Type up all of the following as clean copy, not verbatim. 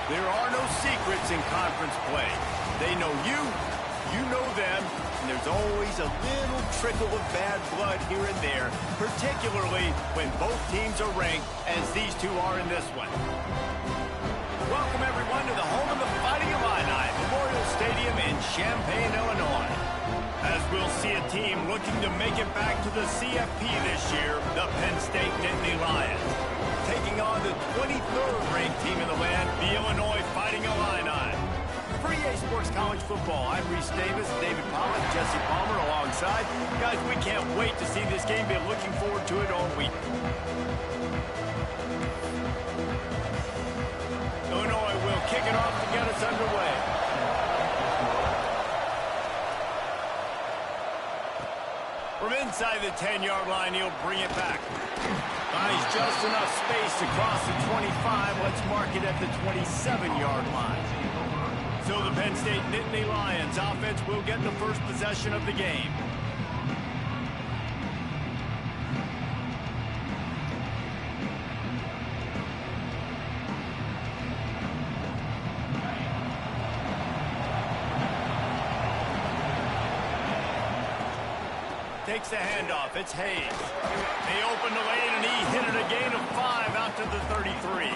There are no secrets in conference play. They know you, you know them, and there's always a little trickle of bad blood here and there, particularly when both teams are ranked, as these two are in this one. Welcome, everyone, to the home of the Fighting Illini, Memorial Stadium in Champaign, Illinois. As we'll see a team looking to make it back to the CFP this year, the Penn State Nittany Lions. Taking on the 23rd ranked team in the land, the Illinois Fighting Illini. For EA Sports College Football, I'm Reese Davis, David Pollock, Jesse Palmer alongside. Guys, we can't wait to see this game. Been looking forward to it all week. Illinois will kick it off to get us underway. From inside the 10-yard line, he'll bring it back. Finds just enough space to cross the 25. Let's mark it at the 27-yard line. So the Penn State Nittany Lions offense will get the first possession of the game. Takes the handoff. It's Hayes. They open the lane, and he hit it a gain of 5 out to the 33.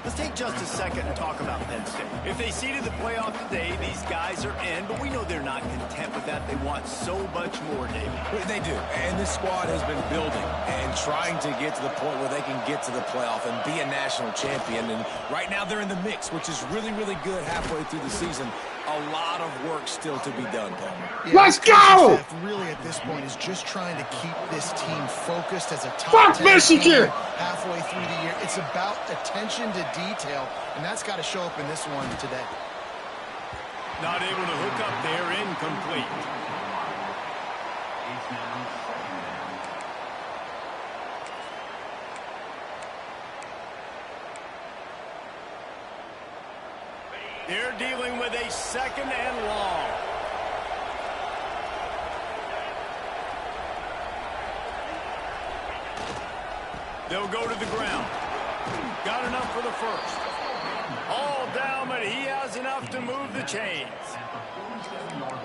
Let's take just a second and talk about Penn State. If they seeded the playoff today, these guys are in, but we know they're not content with that. They want so much more, David. They do, and this squad has been building and trying to get to the point where they can get to the playoff and be a national champion. And right now they're in the mix, which is really, really good halfway through the season. A lot of work still to be done, Paul. Yeah, let's go! Really, at this point, is just trying to keep this team focused as a top 10 team halfway through the year. It's about attention to detail, and that's got to show up in this one today. Not able to hook up there, incomplete. They're dealing with a second and long. They'll go to the ground. Got enough for the first. All down, but he has enough to move the chains.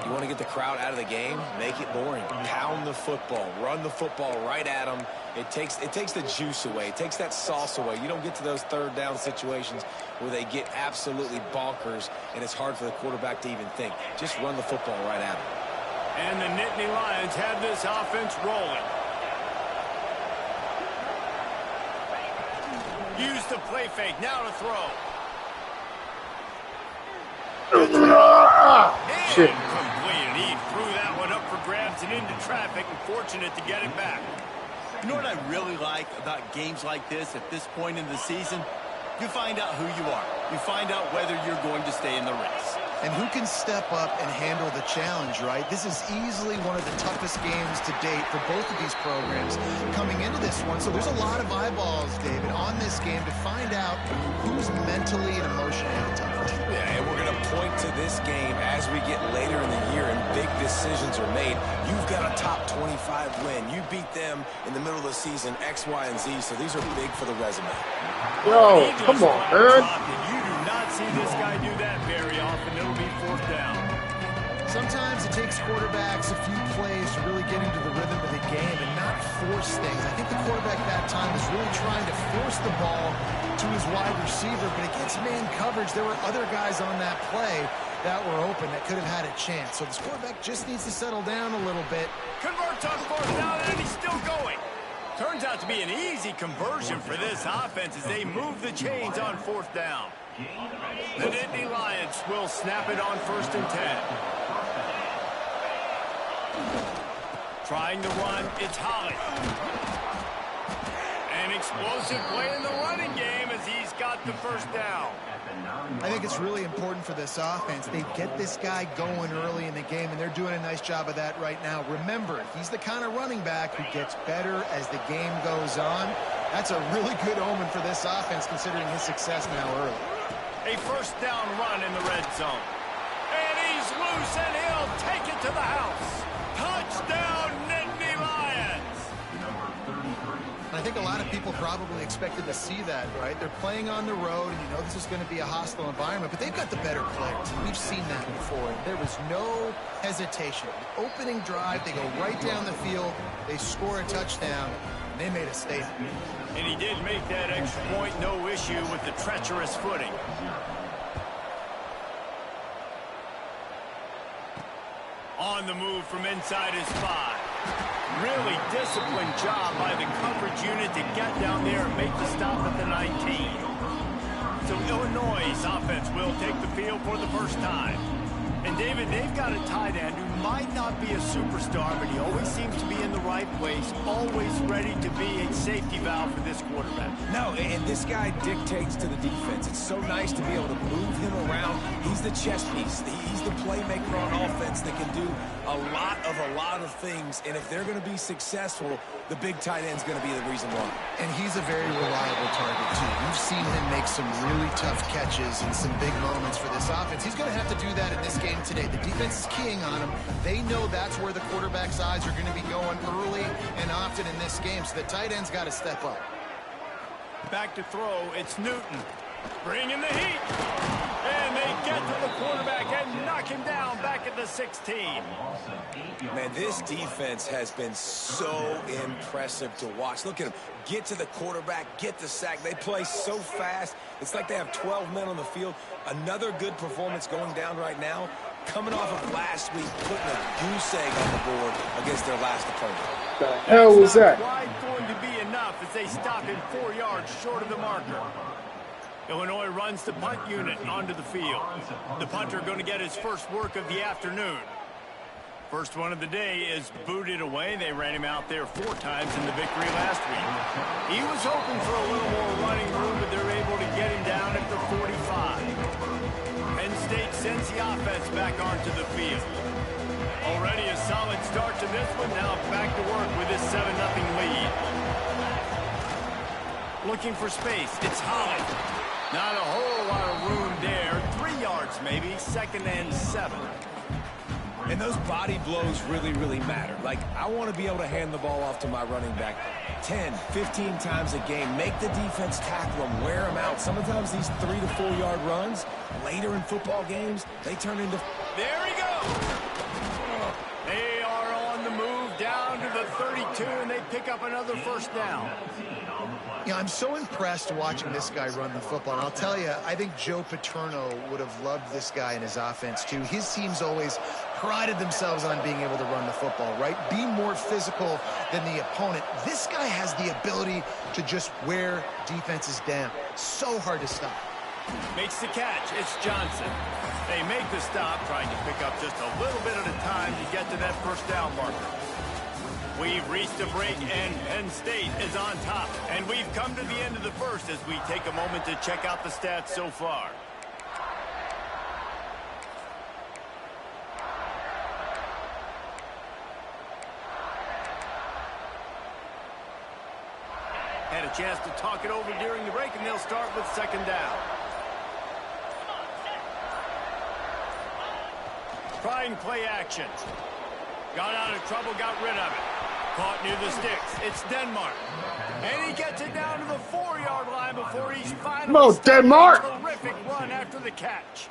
You want to get the crowd out of the game? Make it boring. Pound the football. Run the football right at them. It takes the juice away. It takes that sauce away. You don't get to those third down situations where they get absolutely bonkers, and it's hard for the quarterback to even think. Just run the football right at them. And the Nittany Lions have this offense rolling. Use the play fake. Now to throw. Shit. Incomplete. He threw that one up for grabs and into traffic, and fortunate to get it back. You know what I really like about games like this at this point in the season? You find out who you are. You find out whether you're going to stay in the race. And who can step up and handle the challenge, right? This is easily one of the toughest games to date for both of these programs coming into this one. So there's a lot of eyeballs, David, on this game to find out who's mentally and emotionally tough. Yeah, and we're going to point to this game as we get later in the year and big decisions are made. You've got a top 25 win. You beat them in the middle of the season, X, Y, and Z, so these are big for the resume. Yo, come on, man. You do not see this guy do that very often. It'll be fourth down. Sometimes it takes quarterbacks a few plays to really get into the rhythm of the game and not force things. I think the quarterback that time was really trying to force the ball to his wide receiver, but against man coverage, there were other guys on that play that were open that could have had a chance. So this quarterback just needs to settle down a little bit. Converts on fourth down, and he's still going. Turns out to be an easy conversion for this offense as they move the chains on fourth down. The Nittany Lions will snap it on 1st and 10. Trying to run, it's Holly. An explosive play in the running game as he's got the first down. I think it's really important for this offense. They get this guy going early in the game, and they're doing a nice job of that right now. Remember, he's the kind of running back who gets better as the game goes on. That's a really good omen for this offense, considering his success now early. A first down run in the red zone. And he's loose, and he'll take it to the house. Touchdown, Nittany Lions. I think a lot of people probably expected to see that, right? They're playing on the road, and you know this is going to be a hostile environment, but they've got the better players. We've seen that before. There was no hesitation. The opening drive, they go right down the field, they score a touchdown, and they made a statement. And he did make that extra point, no issue with the treacherous footing. On the move from inside his 5. Really disciplined job by the coverage unit to get down there and make the stop at the 19. So Illinois' offense will take the field for the first time. And David, they've got a tight end who might not be a superstar, but he always seems to be in the right place, always ready to be a safety valve for this quarterback. No, and this guy dictates to the defense. It's so nice to be able to move him around. He's the chess piece. He's the playmaker on offense that can do a lot of things. And if they're going to be successful, the big tight end's going to be the reason why. And he's a very reliable target, too. We've seen him make some really tough catches in some big moments for this offense. He's going to have to do that in this game today. The defense is keying on him. They know that's where the quarterback's eyes are going to be going early and often in this game, so the tight end's got to step up. Back to throw, it's Newton. Bringing the heat. And they get to the quarterback and knock him down back at the 16. Man, this defense has been so impressive to watch. Look at them. Get to the quarterback, get the sack. They play so fast. It's like they have 12 men on the field. Another good performance going down right now. Coming off of last week, putting a goose egg on the board against their last opponent. The hell was that? Quite going to be enough as they stop him 4 yards short of the marker. Illinois runs the punt unit onto the field. The punter going to get his first work of the afternoon. First one of the day is booted away. They ran him out there 4 times in the victory last week. He was hoping for a little more running room, but they're able to get him down at the 45. Penn State sends the offense back onto the field. Already a solid start to this one. Now back to work with this 7-0 lead. Looking for space. It's Holland. Not a whole lot of room there. 3 yards maybe. 2nd and 7. And those body blows really matter. Like, I want to be able to hand the ball off to my running back 10, 15 times a game. Make the defense tackle them, wear them out. Sometimes these 3 to 4 yard runs, later in football games, they turn into... There he goes! They are on the move down to the 32, and they pick up another first down. Yeah, I'm so impressed watching this guy run the football. And I'll tell you, I think Joe Paterno would have loved this guy in his offense, too. His teams always prided themselves on being able to run the football, right? Be more physical than the opponent. This guy has the ability to just wear defenses down. So hard to stop. Makes the catch. It's Johnson. They make the stop, trying to pick up just a little bit at a time to get to that first down marker. We've reached a break, and Penn State is on top. And we've come to the end of the first as we take a moment to check out the stats so far. Had a chance to talk it over during the break, and they'll start with 2nd down. Trying play action. Got out of trouble, got rid of it. Caught near the sticks. It's Denmark. And he gets it down to the 4 yard line before he's finally Denmark! a terrific run after the catch.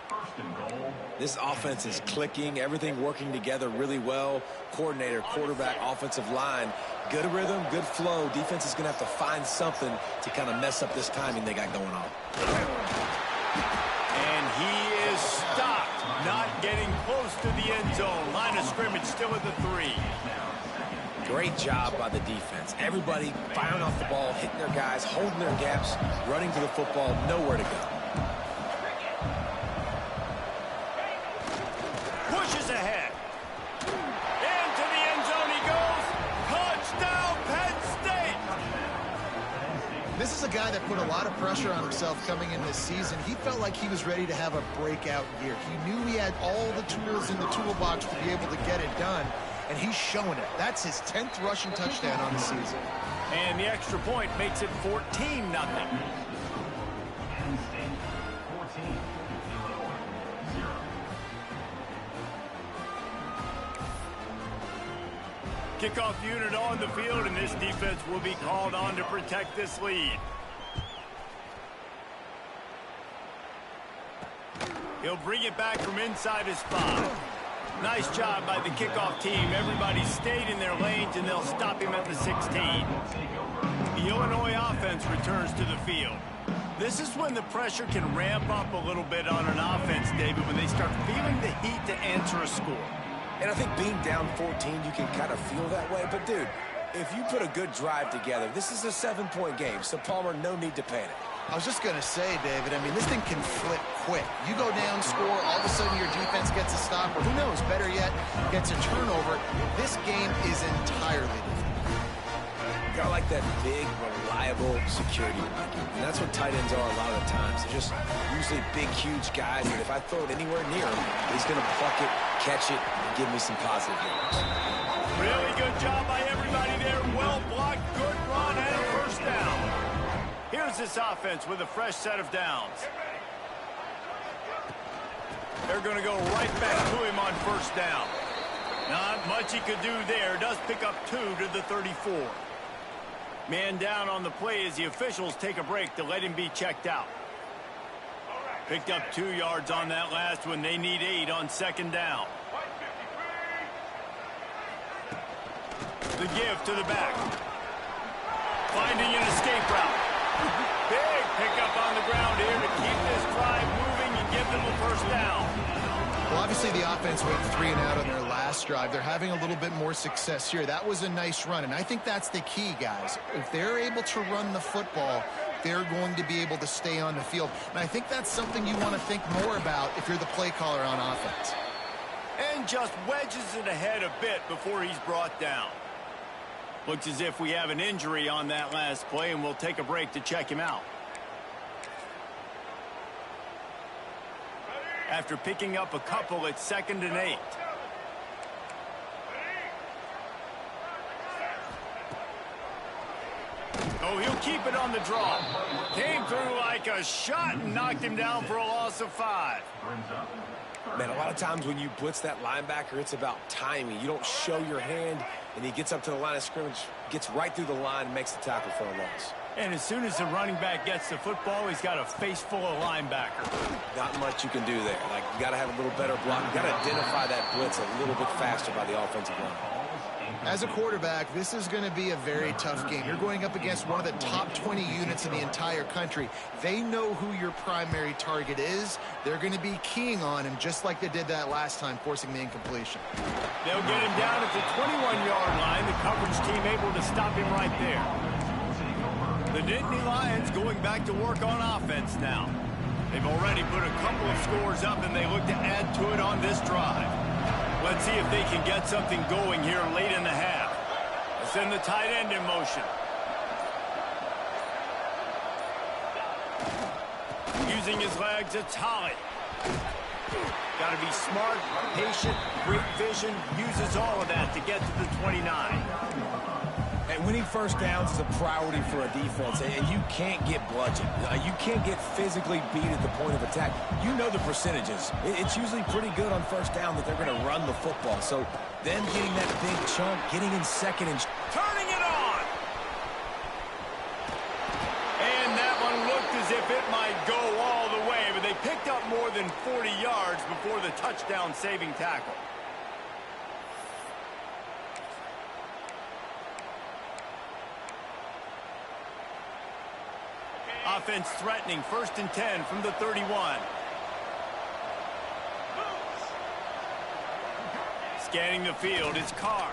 This offense is clicking, everything working together really well. Coordinator, quarterback, offensive line. Good rhythm, good flow. Defense is going to have to find something to kind of mess up this timing they got going on. And he is stopped. Not getting close to the end zone. Line of scrimmage still at the 3. Great job by the defense. Everybody firing off the ball, hitting their guys, holding their gaps, running to the football, nowhere to go. Pushes ahead. Into the end zone he goes. Touchdown, Penn State! This is a guy that put a lot of pressure on himself coming in this season. He felt like he was ready to have a breakout year. He knew he had all the tools in the toolbox to be able to get it done. And he's showing it. That's his 10th rushing touchdown on the season. And the extra point makes it 14-0. Kickoff unit on the field, and this defense will be called on to protect this lead. He'll bring it back from inside his 5. Nice job by the kickoff team. Everybody stayed in their lanes, and they'll stop him at the 16. The Illinois offense returns to the field. This is when the pressure can ramp up a little bit on an offense, David, when they start feeling the heat to answer a score. And I think being down 14, you can kind of feel that way. But, dude, if you put a good drive together, this is a 7-point game. So, Palmer, no need to panic. I was just going to say, David, I mean, this thing can flip quick. You go down, score, all of a sudden your defense gets a stop, or who knows, better yet, gets a turnover. This game is entirely different. Got like that big, reliable security blanket. And that's what tight ends are a lot of the times. They're just usually big, huge guys, and if I throw it anywhere near him, he's going to pluck it, catch it, and give me some positive yards. Really good job by everybody there. Well blocked, good run, and a first down. Here's this offense with a fresh set of downs. They're going to go right back to him on first down. Not much he could do there. Does pick up 2 to the 34. Man down on the play as the officials take a break to let him be checked out. Picked up 2 yards on that last one. They need 8 on second down. The give to the back. Finding an escape route. Big pickup on the ground here to keep this drive moving and give them a first down. Well, obviously the offense went 3 and out on their last drive. They're having a little bit more success here. That was a nice run, and I think that's the key, guys. If they're able to run the football, they're going to be able to stay on the field. And I think that's something you want to think more about if you're the play caller on offense. And just wedges it ahead a bit before he's brought down. Looks as if we have an injury on that last play, and we'll take a break to check him out. After picking up a couple, it's 2nd and 8. Oh, he'll keep it on the draw. Came through like a shot and knocked him down for a loss of 5. Man, a lot of times when you blitz that linebacker, it's about timing. You don't show your hand, and he gets up to the line of scrimmage, gets right through the line, and makes the tackle for a loss. And as soon as the running back gets the football, he's got a face full of linebacker. Not much you can do there. Like, you got to have a little better block. You got to identify that blitz a little bit faster by the offensive line. As a quarterback, this is going to be a very tough game. You're going up against one of the top 20 units in the entire country. They know who your primary target is. They're going to be keying on him just like they did that last time, forcing the incompletion. They'll get him down at the 21-yard line. The coverage team able to stop him right there. The Nittany Lions going back to work on offense now. They've already put a couple of scores up, and they look to add to it on this drive. Let's see if they can get something going here late in the half. Let's send the tight end in motion. Using his legs, it's Holly. Got to be smart, patient, great vision. Uses all of that to get to the 29. And winning first downs is a priority for a defense, and you can't get bludgeoned. You can't get physically beat at the point of attack. You know the percentages. It's usually pretty good on first down that they're going to run the football. So them getting that big chunk, getting in second and turning it on. And that one looked as if it might go all the way, but they picked up more than 40 yards before the touchdown-saving tackle. Offense threatening, 1st and 10 from the 31. Scanning the field, it's Carr.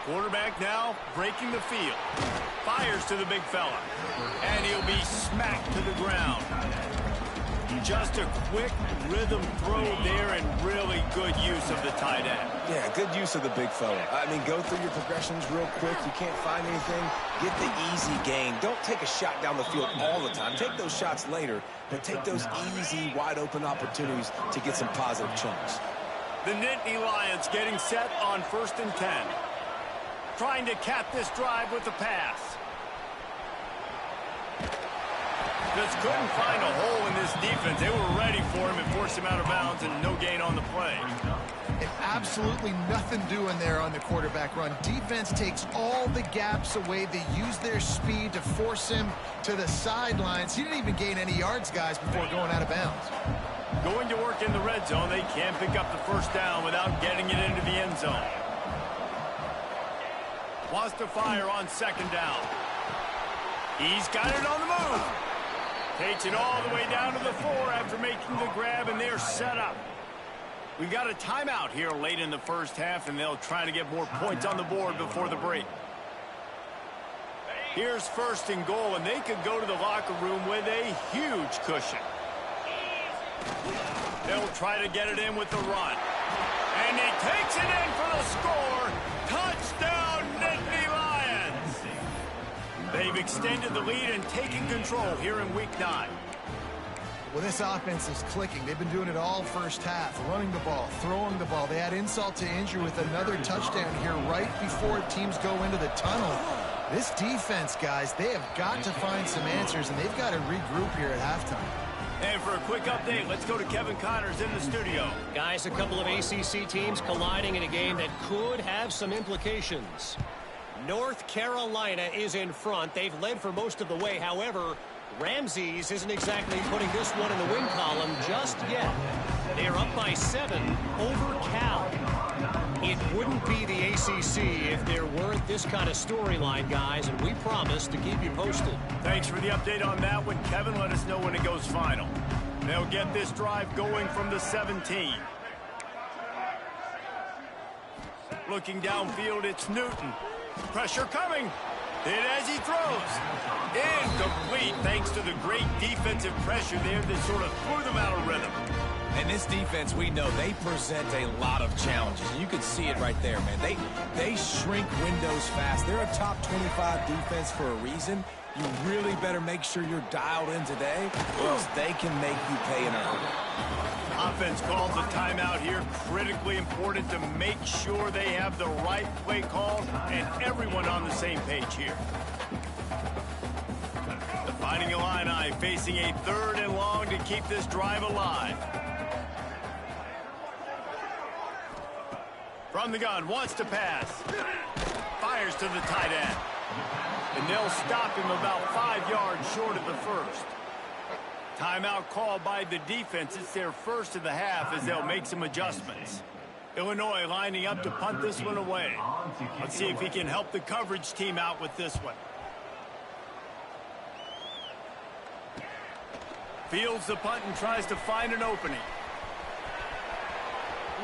Quarterback now breaking the field. Fires to the big fella. And he'll be smacked to the ground. Just a quick rhythm throw there and really good use of the tight end. Yeah, good use of the big fella. I mean, go through your progressions real quick. You can't find anything. Get the easy gain. Don't take a shot down the field all the time. Take those shots later, but take those easy, wide-open opportunities to get some positive chunks. The Nittany Lions getting set on 1st and 10. Trying to cap this drive with the pass. Just couldn't find a hole in this defense. They were ready for him and forced him out of bounds, and no gain on the play. And absolutely nothing doing there on the quarterback run. Defense takes all the gaps away. They use their speed to force him to the sidelines. He didn't even gain any yards, guys, before going out of bounds. Going to work in the red zone, they can't pick up the first down without getting it into the end zone. Wants to fire on second down. He's got it on the move. Takes it all the way down to the 4 after making the grab, and they're set up. We've got a timeout here late in the first half, and they'll try to get more points on the board before the break. Here's 1st and goal, and they could go to the locker room with a huge cushion. They'll try to get it in with the run. And he takes it in for the score. Touchdown, Nittany Lions. They've extended the lead and taken control here in Week 9. Well, this offense is clicking. They've been doing it all first half, running the ball, throwing the ball. They add insult to injury with another touchdown here right before teams go into the tunnel. This defense, guys, they have got to find some answers, and they've got to regroup here at halftime. And for a quick update, let's go to Kevin Connors in the studio. Guys, a couple of ACC teams colliding in a game that could have some implications. North Carolina is in front. They've led for most of the way. However, Ramses isn't exactly putting this one in the win column just yet. They are up by 7 over Cal. It wouldn't be the ACC if there weren't this kind of storyline, guys, and we promise to keep you posted. Thanks for the update on that one, Kevin. Let us know when it goes final. They'll get this drive going from the 17. Looking downfield, it's Newton. Pressure coming. Hit as he throws. Incomplete thanks to the great defensive pressure there that sort of threw them out of rhythm. And this defense, we know, they present a lot of challenges. And you can see it right there, man. They shrink windows fast. They're a top 25 defense for a reason. You really better make sure you're dialed in today, or else they can make you pay in a hurry. Offense calls a timeout here. Critically important to make sure they have the right play call and everyone on the same page here. The Fighting Illini facing a 3rd and long to keep this drive alive. From the gun, wants to pass. Fires to the tight end. And they'll stop him about 5 yards short of the first. Timeout called by the defense. It's their first of the half as they'll make some adjustments. Illinois lining up to punt this one away. Let's see if he can help the coverage team out with this one. Fields the punt and tries to find an opening.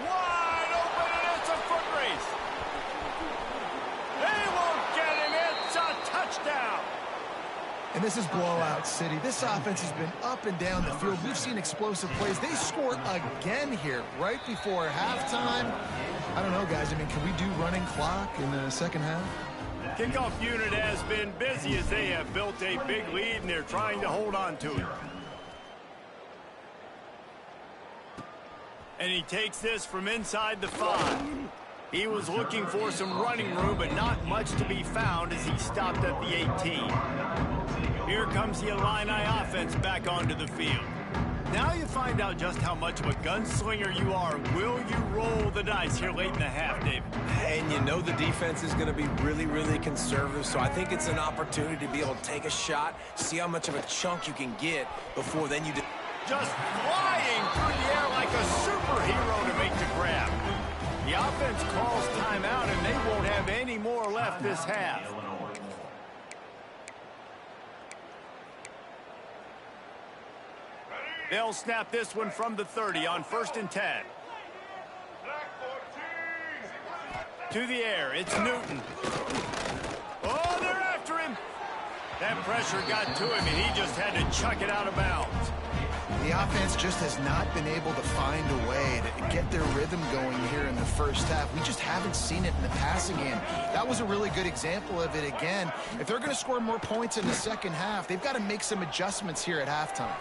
Wide open, and it's a foot race. They won't get him. It's a touchdown. And this is blowout city. This offense has been up and down the field. We've seen explosive plays. They score again here right before halftime. I don't know, guys. I mean, can we do running clock in the second half? Kickoff unit has been busy as they have built a big lead, and they're trying to hold on to it. And he takes this from inside the 5. He was looking for some running room, but not much to be found as he stopped at the 18. Here comes the Illini offense back onto the field. Now you find out just how much of a gunslinger you are. Will you roll the dice here late in the half, David? And you know the defense is going to be really, really conservative, so I think it's an opportunity to be able to take a shot, see how much of a chunk you can get before then you... Just flying through the air like a superhero to make the grab. The offense calls timeout, and they won't have any more left this half. They'll snap this one from the 30 on 1st and 10. To the air, it's Newton. Oh, they're after him. That pressure got to him, and he just had to chuck it out of bounds. The offense just has not been able to find a way to get their rhythm going here in the first half. We just haven't seen it in the passing game. That was a really good example of it again. If they're going to score more points in the second half, they've got to make some adjustments here at halftime.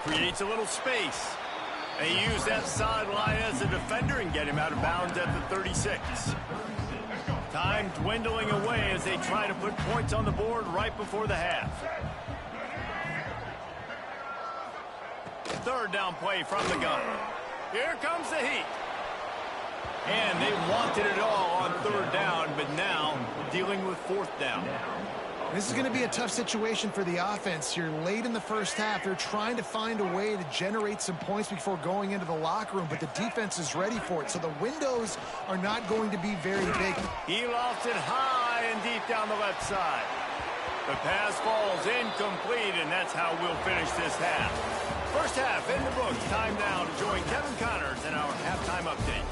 Creates a little space. They use that sideline as a defender and get him out of bounds at the 36. Time dwindling away as they try to put points on the board right before the half. 3rd down play from the gun. Here comes the heat. And they wanted it all on third down, but now dealing with fourth down. This is going to be a tough situation for the offense here. Late in the first half, they're trying to find a way to generate some points before going into the locker room, but the defense is ready for it, so the windows are not going to be very big. He lofts it high and deep down the left side. The pass falls incomplete, and that's how we'll finish this half. First half in the books. Time now to join Kevin Connors in our halftime update.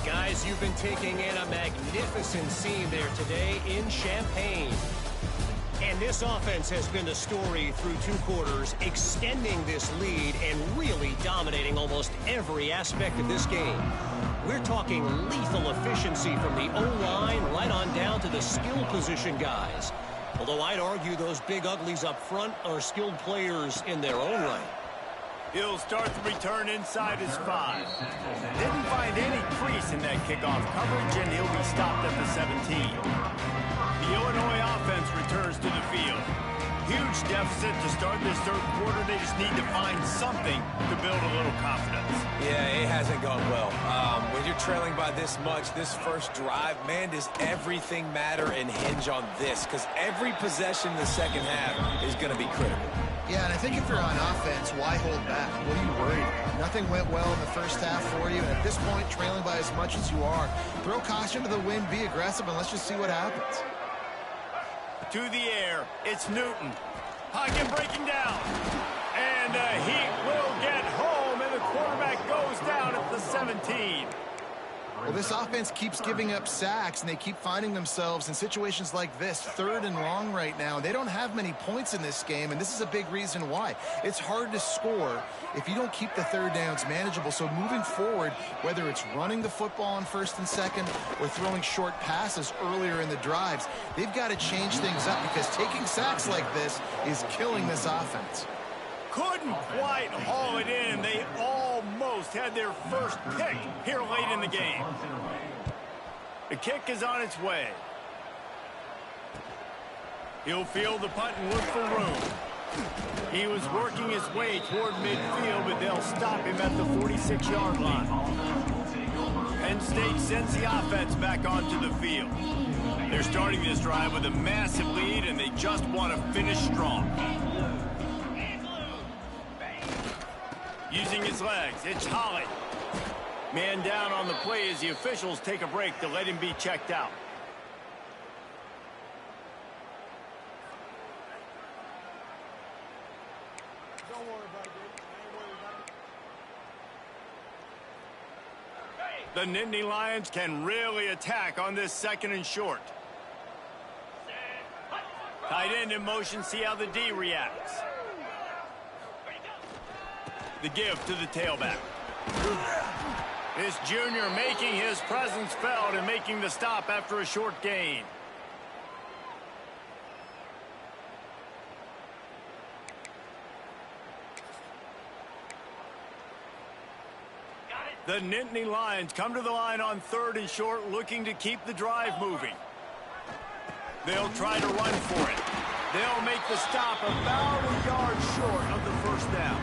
Guys, you've been taking in a magnificent scene there today in Champaign. And this offense has been the story through 2 quarters, extending this lead and really dominating almost every aspect of this game. We're talking lethal efficiency from the O-line right on down to the skill position guys. Although I'd argue those big uglies up front are skilled players in their own right. He'll start the return inside his 5. Didn't find any crease in that kickoff coverage, and he'll be stopped at the 17. The Illinois offense returns to the field. Huge deficit to start this third quarter. They just need to find something to build a little confidence. Yeah, it hasn't gone well. When you're trailing by this much, this first drive, man, does everything matter and hinge on this? Because every possession in the second half is going to be critical. Yeah, and I think if you're on offense, why hold back? What are you worried about? Nothing went well in the first half for you, and at this point, trailing by as much as you are, throw caution to the wind, be aggressive, and let's just see what happens. To the air, it's Newton. Pocket breaking down. And he will get home, and the quarterback goes down at the 17. Well, this offense keeps giving up sacks, and they keep finding themselves in situations like this, 3rd and long right now. They don't have many points in this game, and this is a big reason why. It's hard to score if you don't keep the 3rd downs manageable. So moving forward, whether it's running the football on 1st and 2nd or throwing short passes earlier in the drives, they've got to change things up because taking sacks like this is killing this offense. Couldn't quite haul it in. They almost had their first pick here late in the game. The kick is on its way. He'll field the punt and look for room. He was working his way toward midfield, but they'll stop him at the 46-yard line. Penn State sends the offense back onto the field. They're starting this drive with a massive lead, and they just want to finish strong. Using his legs, it's Holly. Man down on the play as the officials take a break to let him be checked out. Don't worry about it, dude. I ain't worried about it. The Nittany Lions can really attack on this 2nd and short. Tight end in motion, see how the D reacts. The give to the tailback. This junior making his presence felt and making the stop after a short gain. The Nittany Lions come to the line on 3rd and short, looking to keep the drive moving. They'll try to run for it. They'll make the stop about a yard short of the first down.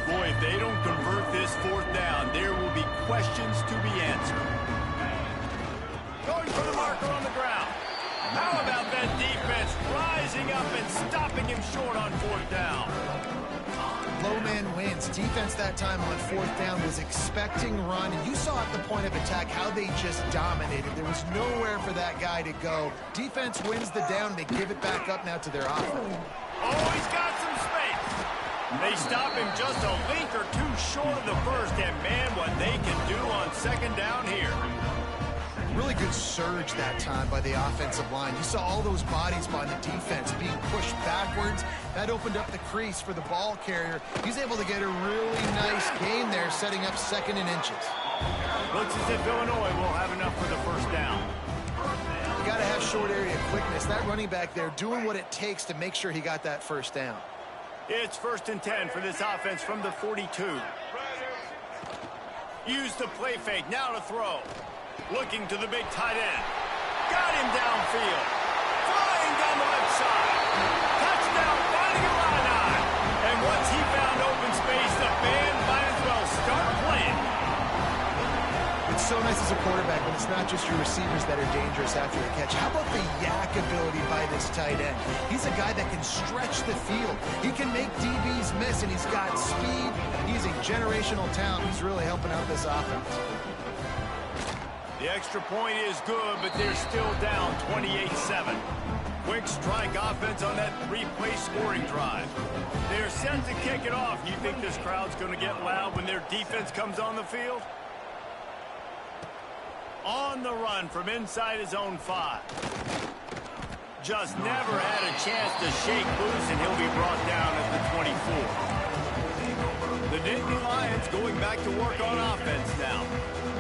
Boy, if they don't convert this 4th down, there will be questions to be answered. Going for the marker on the ground. How about that defense rising up and stopping him short on 4th down? Low man wins. Defense that time on 4th down was expecting run, and you saw at the point of attack how they just dominated. There was nowhere for that guy to go. Defense wins the down. They give it back up now to their offense. Oh, he's got some space. They stop him just a link or two short of the first, and man, what they can do on 2nd down here. Really good surge that time by the offensive line. You saw all those bodies by the defense being pushed backwards. That opened up the crease for the ball carrier. He's able to get a really nice gain there, setting up 2nd and inches. Looks as if Illinois will have enough for the first down. You got to have short area quickness. That running back there doing what it takes to make sure he got that first down. It's 1st and 10 for this offense from the 42. Use the play fake, now to throw. Looking to the big tight end. Got him downfield. Flying down the left side. Touchdown, finding a line. And once he found open space, the band might as well start playing. it's not just your receivers that are dangerous after the catch. How about the yak ability by this tight end? He's a guy that can stretch the field. He can make DBs miss, and he's got speed. He's a generational talent. He's really helping out this offense. The extra point is good, but they're still down 28-7. Quick strike offense on that replay scoring drive. They're set to kick it off. You think this crowd's going to get loud when their defense comes on the field? On the run from inside his own 5. Just never had a chance to shake loose, and he'll be brought down at the 24. The Nittany Lions going back to work on offense now.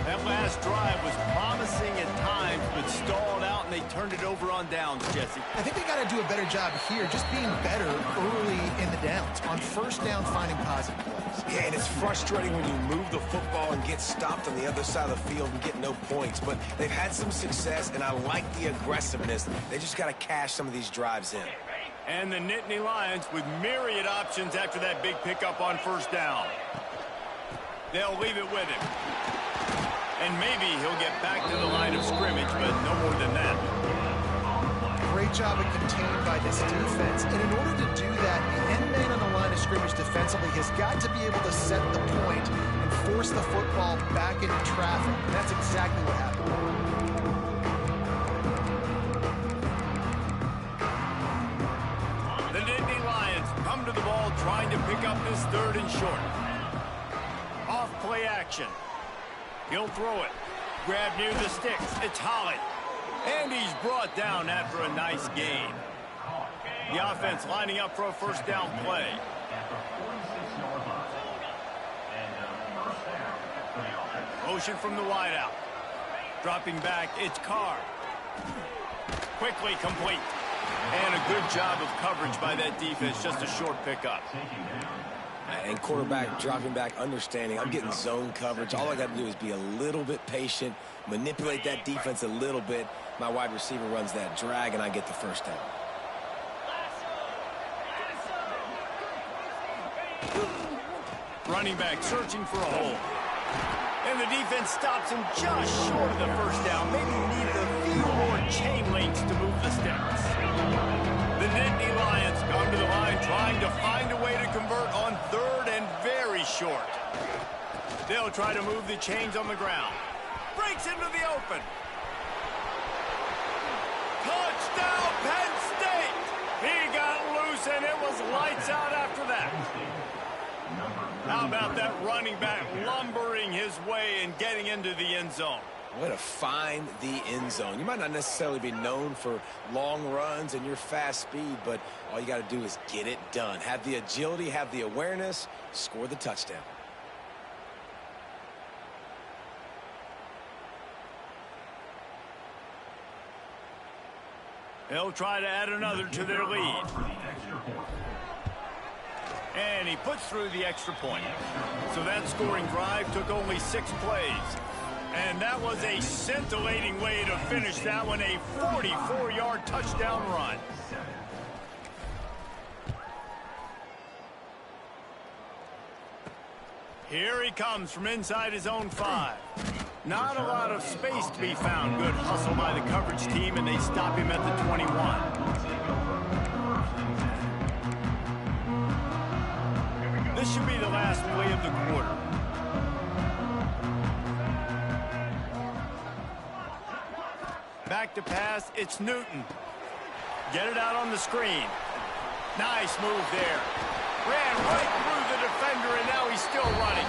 That last drive was promising at times, but stalled out, and they turned it over on downs, Jesse. I think they got to do a better job here, just being better early in the downs. On first down, finding positive plays. Yeah, and it's frustrating when you move the football and get stopped on the other side of the field and get no points. But they've had some success, and I like the aggressiveness. They just got to cash some of these drives in. And the Nittany Lions with myriad options after that big pickup on first down. They'll leave it with him. And maybe he'll get back to the line of scrimmage, but no more than that. Great job of contained by this defense. And in order to do that, the end man on the line of scrimmage defensively has got to be able to set the point and force the football back into traffic. And that's exactly what happened. The Nittany Lions come to the ball trying to pick up this 3rd and short. Off play action. He'll throw it. Grab near the sticks. It's Holland. And he's brought down after a nice gain. The offense lining up for a first down play. Motion from the wideout. Dropping back, it's Carr. Quickly complete. And a good job of coverage by that defense. Just a short pickup. And quarterback dropping back, understanding I'm getting zone coverage. All I got to do is be a little bit patient, manipulate that defense a little bit. My wide receiver runs that drag, and I get the first down. Running back searching for a hole. And the defense stops him just short of the first down. Maybe needed a few more chain links to move the sticks. The Nittany Lions come to the line trying to find a way to convert on 3rd and very short. They'll try to move the chains on the ground. Breaks into the open. Touchdown, Penn State! He got loose, and it was lights out after that. How about that running back lumbering his way and getting into the end zone? Way to find the end zone. You might not necessarily be known for long runs and your fast speed, but all you got to do is get it done. Have the agility, have the awareness, score the touchdown. They'll try to add another to their lead. And he puts through the extra point. So that scoring drive took only 6 plays. And that was a scintillating way to finish that one, a 44-yard touchdown run. Here he comes from inside his own 5. Not a lot of space to be found. Good hustle by the coverage team, and they stop him at the 21. This should be the last play of the quarter. Back to pass, it's Newton. Get it out on the screen. Nice move there. Ran right through the defender, and now he's still running.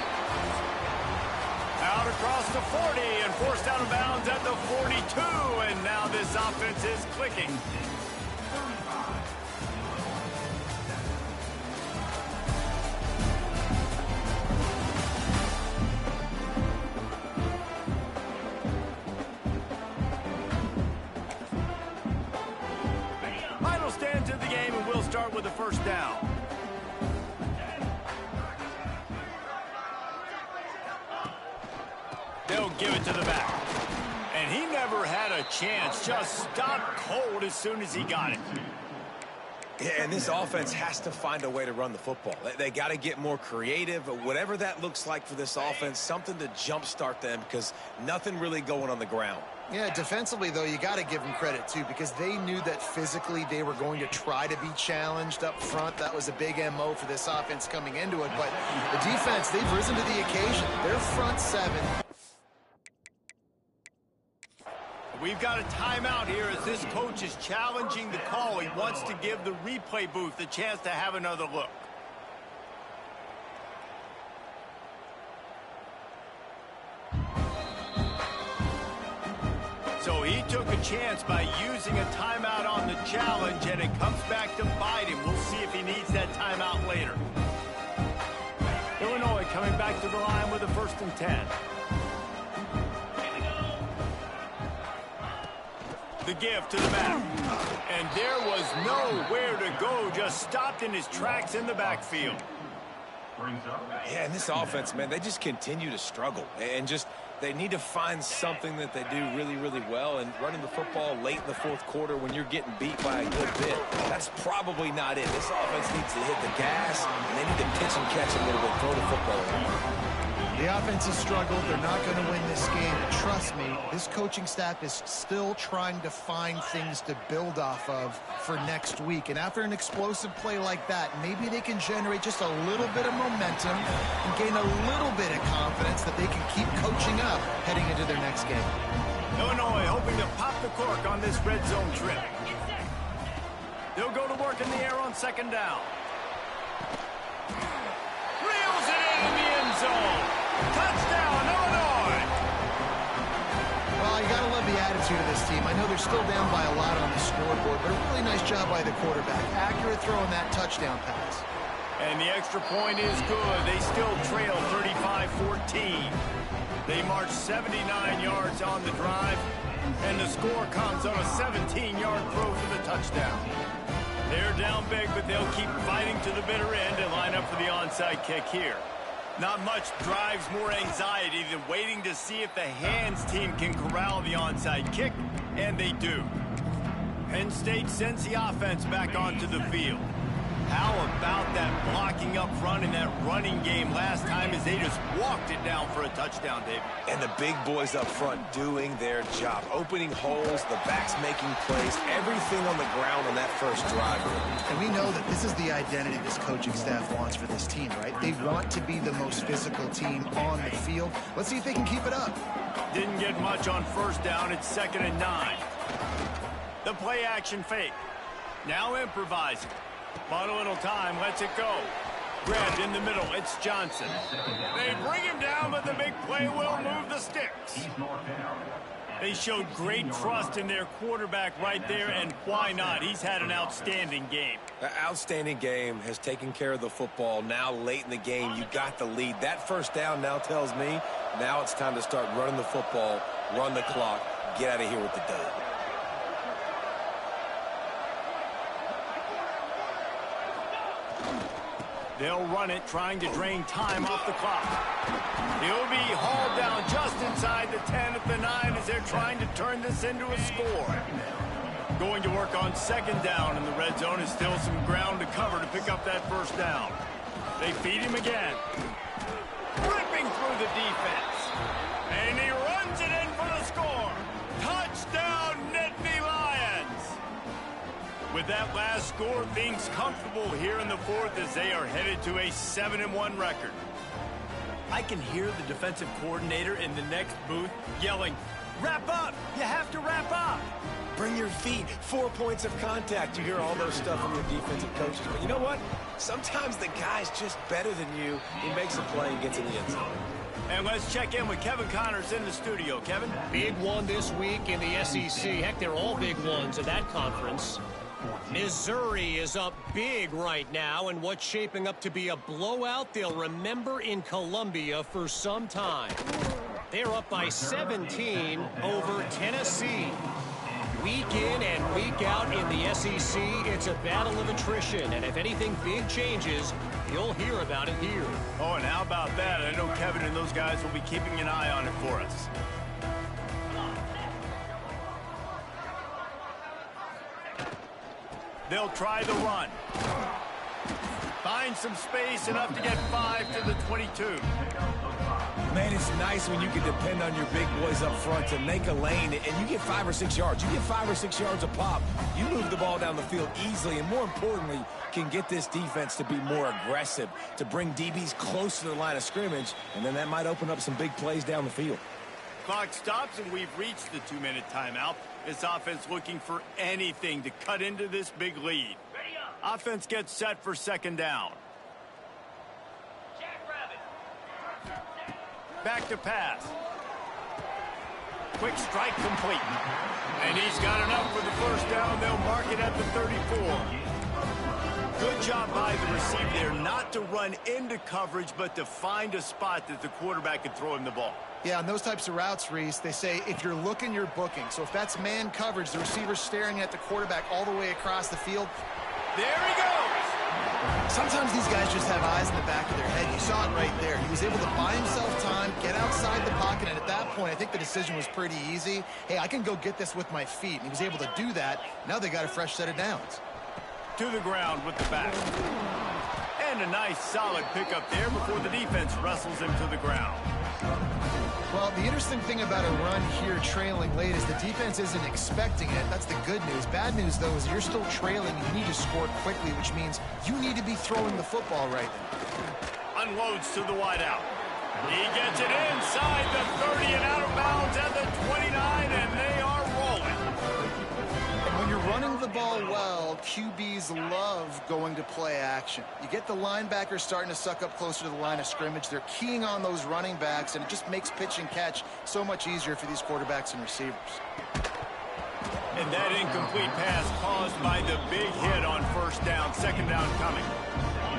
Out across the 40 and forced out of bounds at the 42, and now this offense is clicking. Final stands of the game, and we'll start with the first down. They'll give it to the back. And he never had a chance. Just stopped cold as soon as he got it. Yeah, and this offense has to find a way to run the football. They got to get more creative, whatever that looks like for this offense, something to jumpstart them because nothing really going on the ground. Yeah, defensively, though, you got to give them credit, too, because they knew that physically they were going to try to be challenged up front. That was a big MO for this offense coming into it. But the defense, they've risen to the occasion. Their front seven. We've got a timeout here as this coach is challenging the call. He wants to give the replay booth a chance to have another look. So he took a chance by using a timeout on the challenge, and it comes back to bite him. We'll see if he needs that timeout later. Illinois coming back to the line with a 1st and 10. The give to the back. And there was nowhere to go, just stopped in his tracks in the backfield. Yeah, and this offense, man, they just continue to struggle. And just, they need to find something that they do really, really well. And running the football late in the 4th quarter when you're getting beat by a good bit, that's probably not it. This offense needs to hit the gas, and they need to pitch and catch a little bit, throw the football around. The offense has struggled. They're not going to win this game. But trust me, this coaching staff is still trying to find things to build off of for next week. And after an explosive play like that, maybe they can generate just a little bit of momentum and gain a little bit of confidence that they can keep coaching up heading into their next game. Illinois hoping to pop the cork on this red zone trip. They'll go to work in the air on 2nd down. Reels it into the end zone. Touchdown, Illinois! Well, you got to love the attitude of this team. I know they're still down by a lot on the scoreboard, but a really nice job by the quarterback. Accurate throw on that touchdown pass. And the extra point is good. They still trail 35-14. They march 79 yards on the drive, and the score comes on a 17-yard throw for the touchdown. They're down big, but they'll keep fighting to the bitter end and line up for the onside kick here. Not much drives more anxiety than waiting to see if the hands team can corral the onside kick, and they do. Penn State sends the offense back onto the field. How about that blocking up front in that running game last time as they just walked it down for a touchdown, David? And the big boys up front doing their job. Opening holes, the backs making plays, everything on the ground on that first drive. And we know that this is the identity this coaching staff wants for this team, right? They want to be the most physical team on the field. Let's see if they can keep it up. Didn't get much on 1st down. It's 2nd and 9. The play action fake. Now improvising. Bought a little time, lets it go. Grabbed in the middle, it's Johnson. They bring him down, but the big play will move the sticks. They showed great trust in their quarterback right there, and why not? He's had an outstanding game. An outstanding game, has taken care of the football. Now late in the game, you got the lead. That 1st down now tells me now it's time to start running the football, run the clock, get out of here with the dub. They'll run it, trying to drain time off the clock. He'll be hauled down just inside the 10 at the 9 as they're trying to turn this into a score. Going to work on 2nd down, and the red zone is still some ground to cover to pick up that 1st down. They feed him again. Ripping through the defense. And he runs it in for the score. Touchdown, Nittany Lions! With that last score, things comfortable here in the 4th as they are headed to a 7-1 record. I can hear the defensive coordinator in the next booth yelling, "Wrap up! You have to wrap up!" Bring your feet, 4 points of contact. You hear all those stuff from your defensive coaches. But you know what? Sometimes the guy's just better than you. He makes a play and gets in the end zone. And let's check in with Kevin Connors in the studio. Kevin? Big one this week in the SEC. Heck, they're all big ones in that conference. Missouri is up big right now, and what's shaping up to be a blowout they'll remember in Columbia for some time. They're up by 17 over Tennessee. Week in and week out in the SEC, it's a battle of attrition, and if anything big changes, you'll hear about it here. Oh, and how about that? I know Kevin and those guys will be keeping an eye on it for us. They'll try the run. Find some space, enough to get 5 to the 22. Man, it's nice when you can depend on your big boys up front to make a lane, and you get 5 or 6 yards. You get 5 or 6 yards a pop. You move the ball down the field easily, and more importantly, can get this defense to be more aggressive, to bring DBs close to the line of scrimmage, and then that might open up some big plays down the field. Clock stops, and we've reached the 2-minute timeout. This offense looking for anything to cut into this big lead. Offense gets set for second down. Back to pass. Quick strike complete. And he's got enough for the first down. They'll mark it at the 34. Good job by the receiver there, not to run into coverage, but to find a spot that the quarterback can throw him the ball. Yeah, on those types of routes, Reese, they say if you're looking, you're booking. So if that's man coverage, the receiver's staring at the quarterback all the way across the field. There he goes. Sometimes these guys just have eyes in the back of their head. You saw it right there. He was able to buy himself time, get outside the pocket, and at that point, I think the decision was pretty easy. Hey, I can go get this with my feet. And he was able to do that. Now they got a fresh set of downs. To the ground with the back. And a nice solid pickup there before the defense wrestles him to the ground. Well, the interesting thing about a run here trailing late is the defense isn't expecting it. That's the good news. Bad news, though, is you're still trailing and you need to score quickly, which means you need to be throwing the football right now. Unloads to the wideout. He gets it inside the 30 and out of bounds at the 29, and they are rolling. When you're running the ball well, QBs love going to play action. You get the linebackers starting to suck up closer to the line of scrimmage. They're keying on those running backs, and it just makes pitch and catch so much easier for these quarterbacks and receivers. And that incomplete pass caused by the big hit on first down. Second down coming.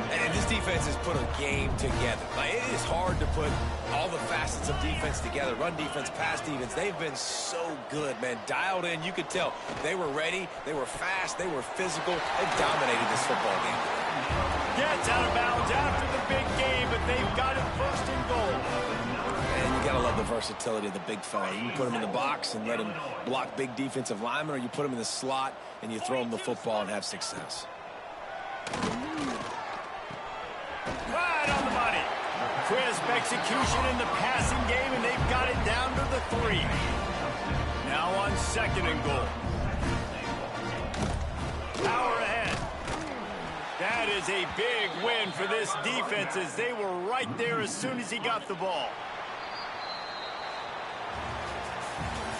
And this defense has put a game together. Like, it is hard to put all the facets of defense together. Run defense, pass defense. They've been so good, man. Dialed in. You could tell they were ready. They were fast. They were physical. They dominated this football game. Gets out of bounds after the big game, but they've got it first and goal. And you got to love the versatility of the big fella. You can put him in the box and let him block big defensive linemen, or you put him in the slot and you throw him the football and have success. Right on the money. Crisp execution in the passing game, and they've got it down to the 3. Now on second and goal. Power ahead. That is a big win for this defense, as they were right there as soon as he got the ball.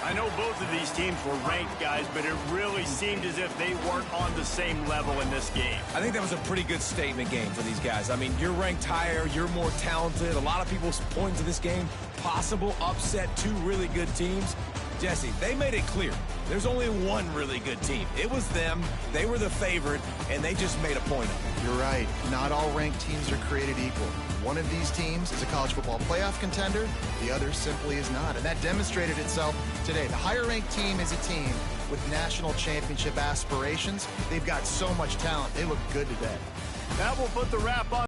I know both of these teams were ranked, guys, but it really seemed as if they weren't on the same level in this game. I think that was a pretty good statement game for these guys. I mean, you're ranked higher, you're more talented. A lot of people point to this game, possible upset, 2 really good teams. Jesse, they made it clear. There's only one really good team. It was them. They were the favorite, and they just made a point of it. You're right. Not all ranked teams are created equal. One of these teams is a college football playoff contender. The other simply is not. And that demonstrated itself today. The higher-ranked team is a team with national championship aspirations. They've got so much talent. They look good today. That will put the wrap on.